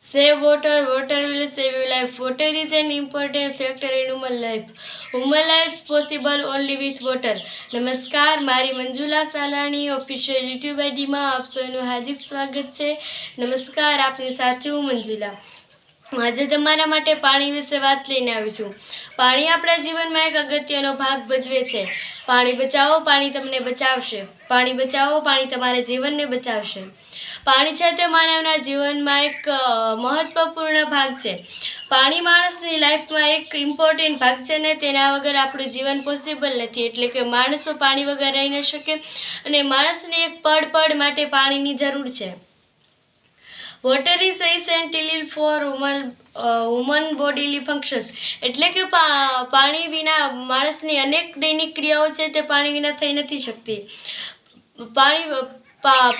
Save water, water will save your life. Water is an important factor in human life. Human life possible only with water. નમસ્કાર, મારી Manjula Salani official YouTube આઈડીમાં આપ સૌનું હાર્દિક સ્વાગત છે. નમસ્કાર, આપની સાથે હું મંજુલા. આજે તમારા માટે પાણી વિશે વાત લઈને આવી છું. પાણી આપણા જીવનમાં એક અગત્યનો ભાગ ભજવે છે. પાણી બચાવો, પાણી તમને બચાવશે. પાણી બચાવો, પાણી તમારા જીવનને બચાવશે. પાણી છે તે માનવના જીવનમાં એક મહત્વપૂર્ણ ભાગ છે. પાણી માણસની લાઈફમાં એક ઇમ્પોર્ટન્ટ ભાગ છે ને તેના વગર આપણું જીવન પોસિબલ નથી. એટલે કે માણસો પાણી વગર રહી ન શકે અને માણસને એક પળ માટે પાણીની જરૂર છે. Water is essential for human bodily functions. એટલે કે પાણી વિના માણસની અનેક દૈનિક ક્રિયાઓ છે તે પાણી વિના થઈ નથી શકતી.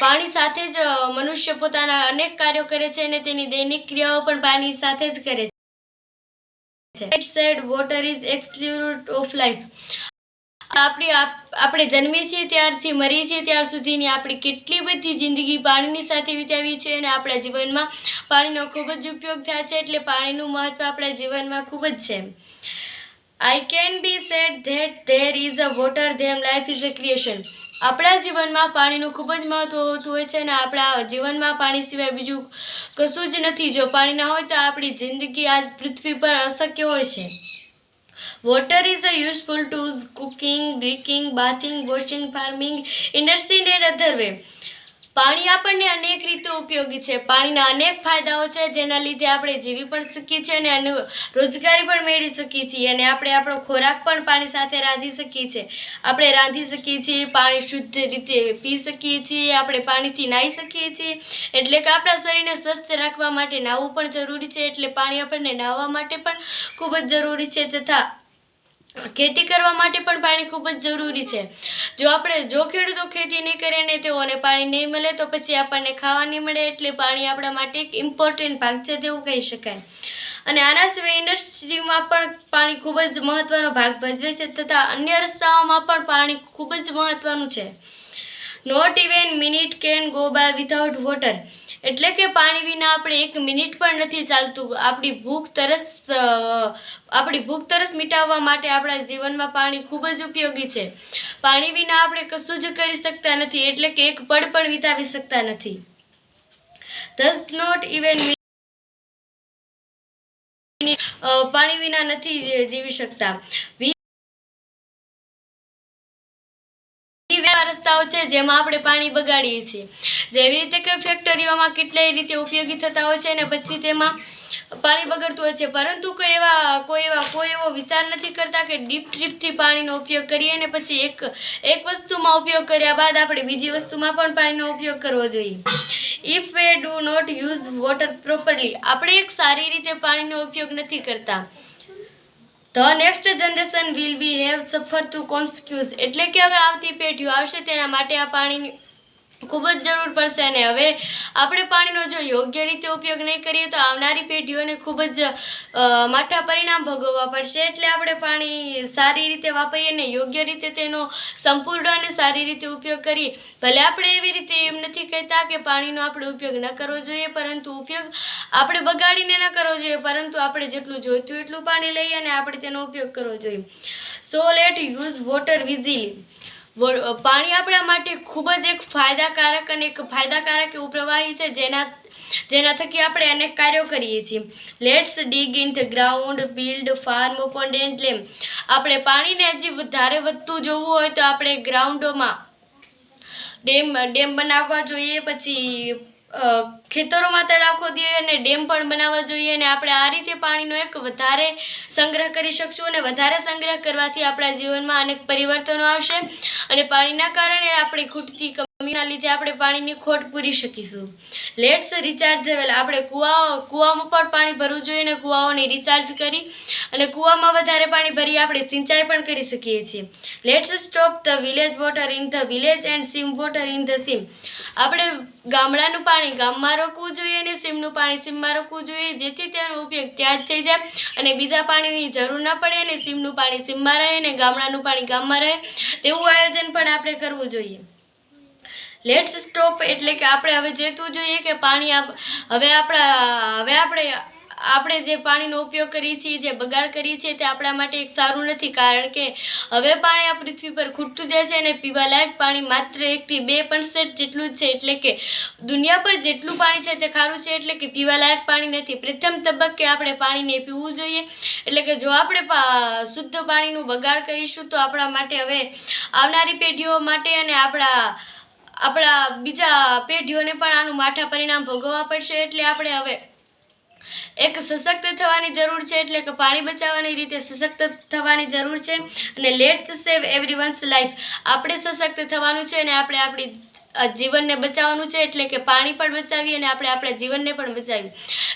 પાણી સાથે જ મનુષ્ય પોતાના અનેક કાર્યો કરે છે અને તેની દૈનિક ક્રિયાઓ પણ પાણી સાથે જ કરે છે. It said water is absolute of life. આપણે જન્મીએ છીએ ત્યારથી મરીએ છીએ ત્યાર સુધીની આપણી કેટલી બધી જિંદગી પાણીની સાથે વિતાવી છે અને આપણા જીવનમાં પાણીનો ખૂબ જ ઉપયોગ થાય છે. એટલે પાણીનું મહત્વ આપણા જીવનમાં ખૂબ જ છે. I can be said that there is a water then life is a creation. આપણા જીવનમાં પાણીનું ખૂબ જ મહત્વ હોતું હોય છે અને આપણા જીવનમાં પાણી સિવાય બીજું કશું જ નથી. જો પાણી ના હોય તો આપણી જિંદગી આજ પૃથ્વી પર અશક્ય હોય છે. Water is a useful to cooking, drinking, bathing, washing, farming, industry and other way. પાણી આપણને અનેક રીતે ઉપયોગી છે. પાણીના અનેક ફાયદાઓ છે જેના લીધે આપણે જીવી પણ શકીએ છીએ અને રોજગારી પણ મેળવી શકીએ છીએ અને આપણે આપણો ખોરાક પણ પાણી સાથે રાંધી શકીએ છીએ. આપણે રાંધી શકીએ છીએ, પાણી શુદ્ધ રીતે પી શકીએ છીએ, આપણે પાણીથી નાહી શકીએ છીએ. એટલે કે આપણા શરીરને સ્વસ્થ રાખવા માટે નાહવું પણ જરૂરી છે. એટલે પાણી આપણને નાહવા માટે પણ ખૂબ જ જરૂરી છે તથા ખેતી કરવા માટે પણ પાણી ખૂબ જ જરૂરી છે. જો ખેડૂતો ખેતી નહીં કરે ને તેઓને પાણી નહીં મળે તો પછી આપણને ખાવા નહીં મળે. એટલે પાણી આપણા માટે એક ઇમ્પોર્ટન્ટ ભાગ છે તેવું કહી શકાય. અને આના સિવાય ઇન્ડસ્ટ્રીમાં પણ પાણી ખૂબ જ મહત્વનો ભાગ ભજવે છે તથા અન્ય રસ્તાઓમાં પણ પાણી ખૂબ જ મહત્વનું છે. Not even minute can go by without water. એટલે કે પાણી વિના આપણે એક મિનિટ પણ નથી ચાલતું. આપણી ભૂખ તરસ મિટાવવા માટે આપણા જીવનમાં પાણી ખૂબ જ ઉપયોગી છે. પાણી વિના આપણે કશું જ કરી શકતા નથી. એટલે કે એક પળ પણ વિતાવી શકતા નથી. thus not even પાણી વિના નથી જીવી શકતા. રસ્તાઓ છે જેમાં આપણે પાણી બગાડીએ છીએ. જેવી રીતે કે ફેક્ટરીઓમાં કેટલાય રીતે ઉપયોગી થતા હોય છે અને પછી તેમાં પાણી બગડતું હોય છે. પરંતુ કોઈ એવો વિચાર નથી કરતા કે ડીપથી પાણીનો ઉપયોગ કરીએ અને પછી એક વસ્તુમાં ઉપયોગ કર્યા બાદ આપણે બીજી વસ્તુમાં પણ પાણીનો ઉપયોગ કરવો જોઈએ. If we do not use water properly. આપણે એક સારી રીતે પાણીનો ઉપયોગ નથી કરતા. The next generation will be have suffer to consequence. એટલે કે હવે આવતી પેઢીઓ આવશે તેના માટે આ પાણીની ખૂબ જ જરૂર પડશે અને હવે આપણે પાણીનો જો યોગ્ય રીતે ઉપયોગ નહીં કરીએ તો આવનારી પેઢીઓને ખૂબ જ માઠા પરિણામ ભોગવવા પડશે. એટલે આપણે પાણી સારી રીતે વાપરીએ અને યોગ્ય રીતે તેનો સંપૂર્ણ અને સારી રીતે ઉપયોગ કરીએ. ભલે આપણે એવી રીતે એમ નથી કહેતા કે પાણીનો આપણે ઉપયોગ ન કરવો જોઈએ, પરંતુ ઉપયોગ આપણે બગાડીને ન કરવો જોઈએ, પરંતુ આપણે જેટલું જોઈતું એટલું પાણી લઈએ અને આપણે તેનો ઉપયોગ કરવો જોઈએ. So let use water wisely. પાણી આપણા માટે ખૂબ જ એક ફાયદાકારક એવું પ્રવાહી છે જેના થકી આપણે અનેક કાર્યો કરીએ છીએ. Let's dig in the ground, build farm, pond and dam. આપણે પાણીને હજી વધારે વધતું જોવું હોય તો આપણે ગ્રાઉન્ડોમાં ડેમ બનાવવા જોઈએ, પછી ખેતરોમાં તળાવ ખોદીએ અને ડેમ પણ બનાવવા જોઈએ અને આપણે આ રીતે પાણીનો એક વધારે સંગ્રહ કરી શકશું અને વધારે સંગ્રહ કરવાથી આપણા જીવનમાં અનેક પરિવર્તનો આવશે અને પાણીના કારણે આપણે ખૂટતી કમીના લીધે આપણે પાણીની ખોટ પૂરી શકીશું. લેટ્સ રિચાર્જ ધ વેલ. આપણે કૂવામાં પણ પાણી ભરવું જોઈએ અને કૂવાઓને રિચાર્જ કરી અને કૂવામાં વધારે પાણી ભરી આપણે સિંચાઈ પણ કરી શકીએ છીએ. Let's stop the village water in the village and sim water in the sim. આપણે ગામડાનું પાણી ગામમાં રોકવું જોઈએ અને સીમનું પાણી સીમમાં રોકવું જોઈએ, જેથી તેનો ઉપયોગ ત્યાં જ થઈ જાય અને બીજા પાણીની જરૂર ન પડે અને સીમનું પાણી સીમમાં રહે અને ગામડાનું પાણી ગામમાં રહે તેવું આયોજન પણ આપણે કરવું જોઈએ. લેટ્સ સ્ટોપ એટલે કે આપણે હવે જેતું જોઈએ કે પાણી હવે આપણે જે પાણીનો ઉપયોગ કરીએ છીએ, જે બગાડ કરીએ છીએ, તે આપણા માટે એક સારું નથી. કારણ કે હવે પાણી આ પૃથ્વી પર ખૂટતું જાય છે અને પીવાલાયક પાણી માત્ર 1 થી 2% જેટલું જ છે. એટલે કે દુનિયા પર જેટલું પાણી છે તે ખારું છે, એટલે કે પીવાલાયક પાણી નથી. પ્રથમ તબક્કે આપણે પાણીને પીવું જોઈએ. એટલે કે જો આપણે શુદ્ધ પાણીનું બગાડ કરીશું તો આપણા માટે હવે આવનારી પેઢીઓ માટે અને આપણા બીજા પેઢીઓને પણ આનું માઠા પરિણામ ભોગવવા પડશે. એટલે આપણે હવે એક સશક્ત થવાની જરૂર છે. એટલે કે પાણી બચાવવાની રીતે સશક્ત થવાની જરૂર છે. અને લેટ્સ સેવ એવરીવન્સ લાઈફ. આપણે સશક્ત થવાનું છે અને આપણે આપણી જીવનને બચાવવાનું છે. એટલે કે પાણી પણ બચાવીએ અને આપણે આપણા જીવનને પણ બચાવીએ.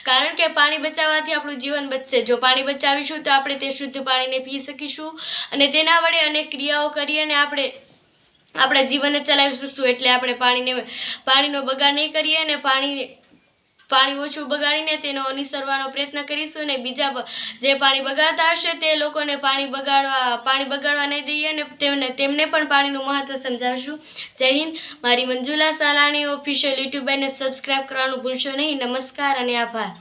કારણ કે પાણી બચાવવાથી આપણું જીવન બચશે. જો પાણી બચાવીશું તો આપણે તે શુદ્ધ પાણીને પી શકીશું અને તેના વડે અનેક ક્રિયાઓ કરી અને આપણે આપણા જીવનને ચલાવી શકશું. એટલે આપણે પાણીનો બગાડ નહીં કરીએ અને પાણી ઓછું બગાડીને તેનો અનુસરવાનો પ્રયત્ન કરીશું. અને બીજા જે પાણી બગાડતા હશે તે લોકોને પાણી બગાડવા નહીં દઈએ અને તેમને પણ પાણીનું મહત્વ સમજાવશું. જય હિન્દ. મારી મંજુલા સાલાણી ઓફિશિયલ યુટ્યુબરને સબસ્ક્રાઈબ કરવાનું ભૂલશો નહીં. નમસ્કાર અને આભાર.